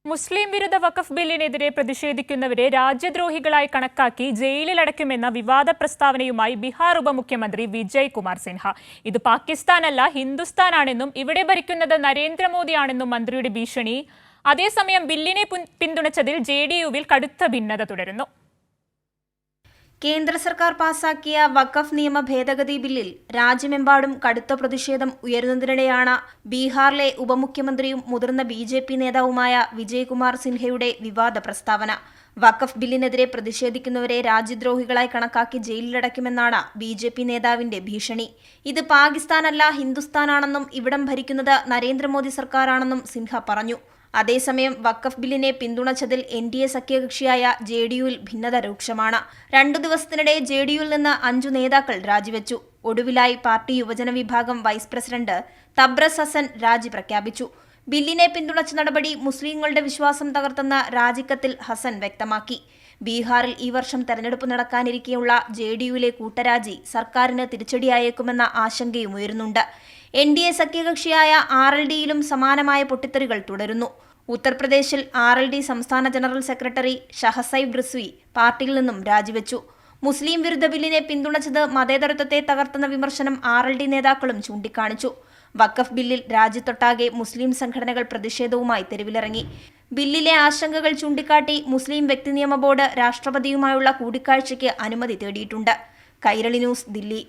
മുസ്ലിം വിരുദ്ധ വഖഫ് ബില്ലിനെതിരെ പ്രതിഷേധിക്കുന്നവരെ രാജ്യദ്രോഹികളായി കണക്കാക്കി ജയിലിലടയ്ക്കുമെന്ന വിവാദ പ്രസ്താവനയുമായി ബീഹാർ ഉപമുഖ്യമന്ത്രി വിജയ് കുമാർ സിൻഹ. ഇത് പാകിസ്ഥാനല്ല, ഹിന്ദുസ്ഥാനാണെന്നും ഇവിടെ ഭരിക്കുന്നത് നരേന്ദ്രമോദിയാണെന്നും മന്ത്രിയുടെ ഭീഷണി. അതേസമയം ബില്ലിനെ പിന്തുണച്ചതിൽ ജെഡിയുവിൽ കടുത്ത ഭിന്നത തുടരുന്നു. കേന്ദ്ര സർക്കാർ പാസാക്കിയ വഖഫ് നിയമ ഭേദഗതി ബില്ലിൽ രാജ്യമെമ്പാടും കടുത്ത പ്രതിഷേധം ഉയരുന്നതിനിടെയാണ് ബീഹാറിലെ ഉപമുഖ്യമന്ത്രിയും മുതിർന്ന BJP നേതാവുമായ വിജയ് കുമാർ സിൻഹയുടെ വിവാദ പ്രസ്താവന. വഖഫ് ബില്ലിനെതിരെ പ്രതിഷേധിക്കുന്നവരെ രാജ്യദ്രോഹികളായി കണക്കാക്കി ജയിലിലടയ്ക്കുമെന്നാണ് BJP നേതാവിന്റെ ഭീഷണി. ഇത് പാകിസ്ഥാനല്ല, ഹിന്ദുസ്ഥാനാണെന്നും ഇവിടം ഭരിക്കുന്നത് നരേന്ദ്രമോദി സർക്കാരാണെന്നും സിൻഹ പറഞ്ഞു. അതേസമയം വഖഫ് ബില്ലിനെ പിന്തുണച്ചതിൽ NDA സഖ്യകക്ഷിയായ JDUവിൽ ഭിന്നത രൂക്ഷമാണ്. 2 ദിവസത്തിനിടെ JDUവിൽ നിന്ന് 5 നേതാക്കൾ രാജിവെച്ചു. ഒടുവിലായി പാർട്ടി യുവജന വിഭാഗം വൈസ് പ്രസിഡന്റ് തബ്രസ് ഹസൻ രാജി പ്രഖ്യാപിച്ചു. ബില്ലിനെ പിന്തുണച്ച നടപടി മുസ്ലിങ്ങളുടെ വിശ്വാസം തകർത്തെന്ന് രാജിക്കത്തിൽ ഹസൻ വ്യക്തമാക്കി. ബീഹാറിൽ ഈ വർഷം തെരഞ്ഞെടുപ്പ് നടക്കാനിരിക്കെയുള്ള JDUവിലെ കൂട്ടരാജി സർക്കാരിന് തിരിച്ചടിയായേക്കുമെന്ന ആശങ്കയും ഉയരുന്നുണ്ട്. NDA സഖ്യകക്ഷിയായ RLDയിലും സമാനമായ പൊട്ടിത്തെറികൾ തുടരുന്നു. ഉത്തർപ്രദേശിൽ RLD സംസ്ഥാന ജനറൽ സെക്രട്ടറി ഷഹസൈബ് റിസ്വി പാർട്ടിയിൽ നിന്നും രാജിവെച്ചു. മുസ്ലിം വിരുദ്ധ ബില്ലിനെ പിന്തുണച്ചത് മതേതരത്വത്തെ തകർത്തെന്ന വിമർശനം RLD നേതാക്കളും ചൂണ്ടിക്കാണിച്ചു. വഖഫ് ബില്ലിൽ രാജ്യത്തൊട്ടാകെ മുസ്ലിം സംഘടനകൾ പ്രതിഷേധവുമായി തെരുവിലിറങ്ങി. ബില്ലിലെ ആശങ്കകൾ ചൂണ്ടിക്കാട്ടി മുസ്ലിം വ്യക്തി നിയമ ബോർഡ് രാഷ്ട്രപതിയുമായുള്ള കൂടിക്കാഴ്ചയ്ക്ക് അനുമതി തേടിയിട്ടുണ്ട്. കൈരളി ന്യൂസ്, ദില്ലി.